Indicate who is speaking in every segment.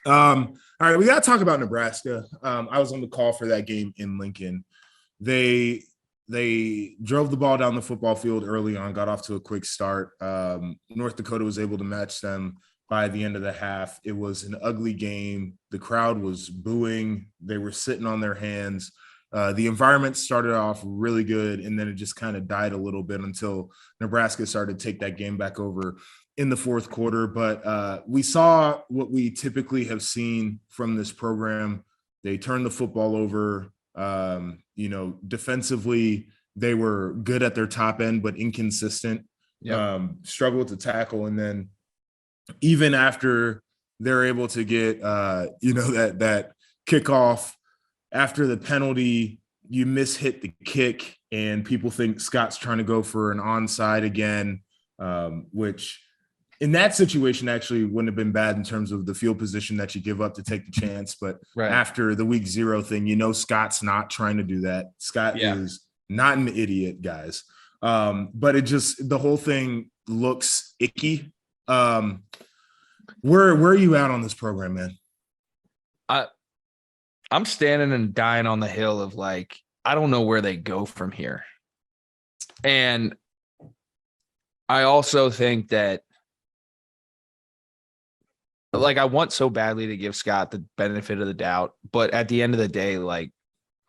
Speaker 1: All right, we got to talk about Nebraska. I was on the call for that game in Lincoln. They they drove the ball down the football field early on, got off to a quick start. North Dakota was able to match them by the end of the half. It was an ugly game. The crowd was booing. They were sitting on their hands. The environment started off really good, and then it just kind of died a little bit until Nebraska started to take that game back over in the fourth quarter. But we saw what we typically have seen from this program. They turned the football over. Defensively, they were good at their top end, but inconsistent.
Speaker 2: Yep.
Speaker 1: Struggled to tackle, and then even after they're able to get that kickoff after the penalty, you hit the kick, and people think Scott's trying to go for an onside again, which in that situation actually wouldn't have been bad in terms of the field position that you give up to take the chance. But
Speaker 2: Right.
Speaker 1: after the week 0 thing, Scott's not trying to do that. Scott is not an idiot, guys. But the whole thing looks icky. Where are you at on this program, man?
Speaker 2: I'm standing and dying on the hill of like, I don't know where they go from here. And I also think that, like, I want so badly to give Scott the benefit of the doubt, but at the end of the day, like,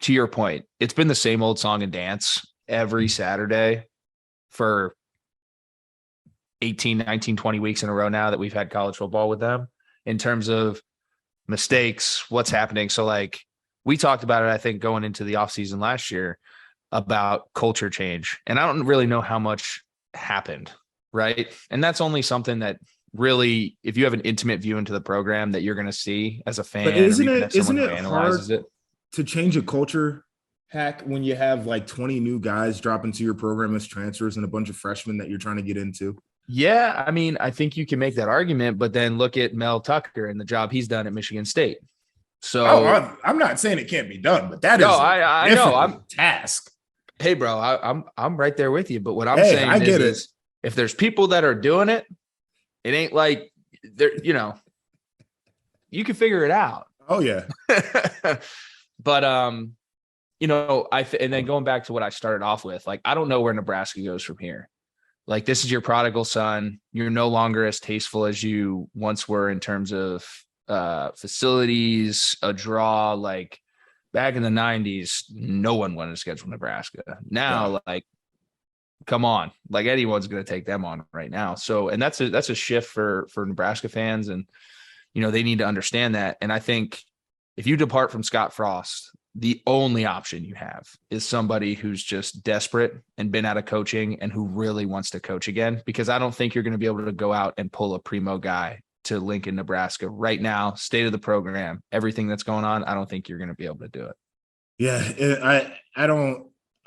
Speaker 2: to your point, it's been the same old song and dance every Saturday for 18, 19, 20 weeks in a row now that we've had college football with them in terms of mistakes, what's happening. So, like, we talked about it, I think, going into the offseason last year about culture change. And I don't really know how much happened, right? And that's only something that really, if you have an intimate view into the program, that you're going to see as a fan.
Speaker 1: But isn't it hard to change a culture hack when you have like 20 new guys drop into your program as transfers and a bunch of freshmen that you're trying to get into?
Speaker 2: Yeah, I mean, I think you can make that argument, but then look at Mel Tucker and the job he's done at Michigan State. So
Speaker 1: I'm not saying it can't be done, but that
Speaker 2: I know
Speaker 1: I'm task.
Speaker 2: Hey, bro, I'm right there with you. But what I'm saying is if there's people that are doing it, it ain't like they're, you can figure it out.
Speaker 1: Oh yeah.
Speaker 2: But and then going back to what I started off with, like, I don't know where Nebraska goes from here. Like, this is your prodigal son. You're no longer as tasteful as you once were in terms of facilities, a draw. Like, back in the 90s, no one wanted to schedule Nebraska. Now, like, come on, like, anyone's going to take them on right now. So, and that's a shift for Nebraska fans. And, they need to understand that. And I think if you depart from Scott Frost, the only option you have is somebody who's just desperate and been out of coaching and who really wants to coach again, because I don't think you're going to be able to go out and pull a primo guy to Lincoln, Nebraska right now, state of the program, everything that's going on. I don't think you're going to be able to do it.
Speaker 1: Yeah. I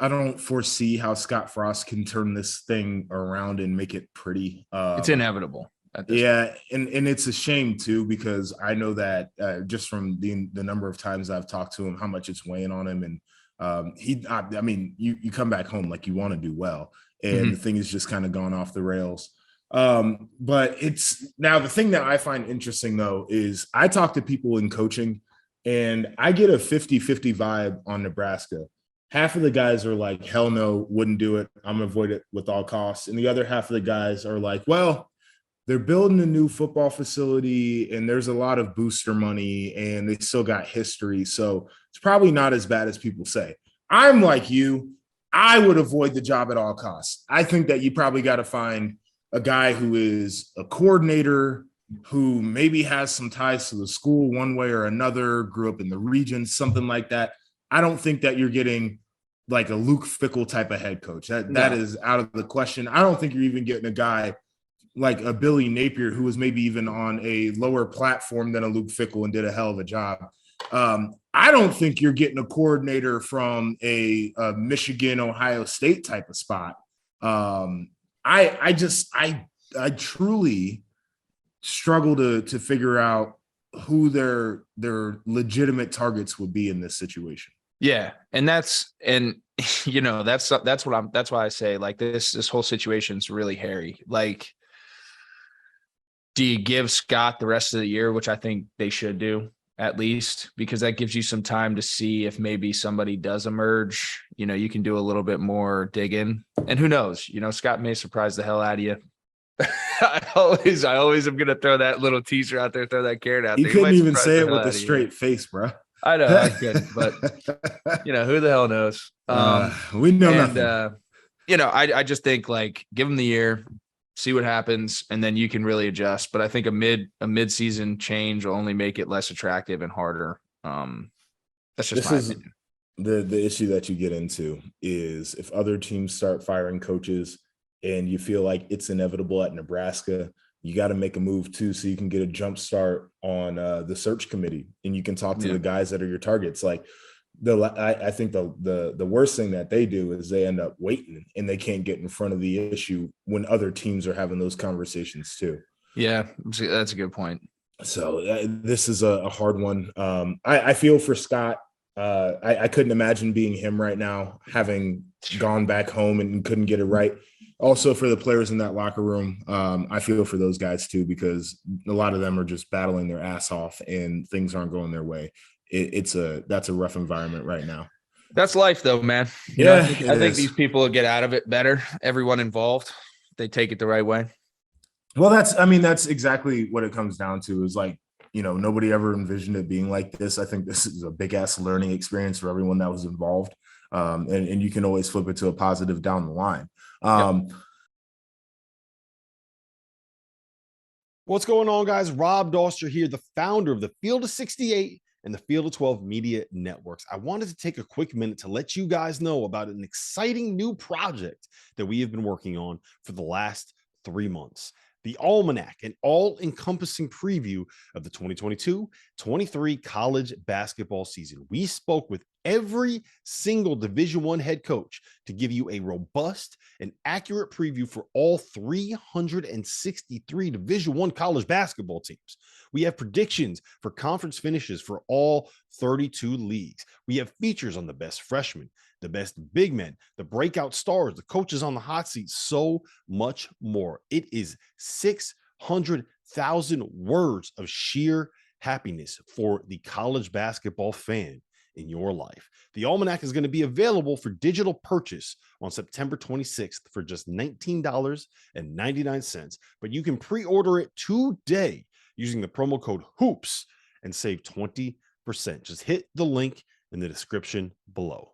Speaker 1: don't foresee how Scott Frost can turn this thing around and make it pretty.
Speaker 2: It's inevitable.
Speaker 1: Yeah. And it's a shame too, because I know that just from the number of times I've talked to him, how much it's weighing on him. And you come back home like you want to do well. And the thing is just kind of gone off the rails. But it's now the thing that I find interesting though, is I talk to people in coaching and I get a 50-50 vibe on Nebraska. Half of the guys are like, hell no, wouldn't do it. I'm gonna avoid it with all costs. And the other half of the guys are like, well, they're building a new football facility and there's a lot of booster money and they still got history. So it's probably not as bad as people say. I'm like you. I would avoid the job at all costs. I think that you probably got to find a guy who is a coordinator, who maybe has some ties to the school one way or another, grew up in the region, something like that. I don't think that you're getting like a Luke Fickell type of head coach. That is out of the question. I don't think you're even getting a guy like a Billy Napier, who was maybe even on a lower platform than a Luke Fickell and did a hell of a job. I don't think you're getting a coordinator from a Michigan, Ohio State type of spot. I truly struggle to figure out who their legitimate targets would be in this situation.
Speaker 2: Yeah. And that's why I say, like, this whole situation is really hairy. Like, Do you give Scott the rest of the year, which I think they should do at least, because that gives you some time to see if maybe somebody does emerge. You can do a little bit more digging, and who knows? Scott may surprise the hell out of you. I always am gonna throw that little teaser out there, throw that carrot out
Speaker 1: You
Speaker 2: there. He
Speaker 1: couldn't
Speaker 2: might
Speaker 1: even
Speaker 2: surprise
Speaker 1: say
Speaker 2: the
Speaker 1: it
Speaker 2: hell
Speaker 1: with
Speaker 2: out
Speaker 1: a
Speaker 2: of you.
Speaker 1: straight face, bro.
Speaker 2: I know I couldn't, but who the hell knows?
Speaker 1: We know
Speaker 2: And
Speaker 1: nothing.
Speaker 2: I just think like give him the year, see what happens, and then you can really adjust. But I think a mid-season change will only make it less attractive and harder. That's just
Speaker 1: This
Speaker 2: my
Speaker 1: is
Speaker 2: opinion.
Speaker 1: the issue that you get into is if other teams start firing coaches and you feel like it's inevitable at Nebraska, you got to make a move too, so you can get a jump start on the search committee and you can talk to
Speaker 2: Yeah.
Speaker 1: the guys that are your targets. Like I think the worst thing that they do is they end up waiting and they can't get in front of the issue when other teams are having those conversations too.
Speaker 2: Yeah, that's a good point.
Speaker 1: So this is a hard one. I feel for Scott. I couldn't imagine being him right now, having gone back home and couldn't get it right. Also, for the players in that locker room, I feel for those guys too, because a lot of them are just battling their ass off and things aren't going their way. That's a rough environment right now.
Speaker 2: That's life, though, man.
Speaker 1: Yeah,
Speaker 2: I think these people will get out of it better. Everyone involved, they take it the right way.
Speaker 1: Well, that's exactly what it comes down to is like, nobody ever envisioned it being like this. I think this is a big ass learning experience for everyone that was involved. And you can always flip it to a positive down the line.
Speaker 2: Yep.
Speaker 3: What's going on, guys? Rob Doster here, the founder of the Field of 68 and the Field of 12 Media Networks. I wanted to take a quick minute to let you guys know about an exciting new project that we have been working on for the last 3 months. The Almanac, an all-encompassing preview of the 2022-23 college basketball season. We spoke with every single Division I head coach to give you a robust and accurate preview for all 363 Division I college basketball teams. We have predictions for conference finishes for all 32 leagues. We have features on the best freshmen, the best big men, the breakout stars, the coaches on the hot seat, so much more. It is 600,000 words of sheer happiness for the college basketball fan in your life. The Almanac is going to be available for digital purchase on September 26th for just $19.99, but you can pre-order it today using the promo code HOOPS and save 20%. Just hit the link in the description below.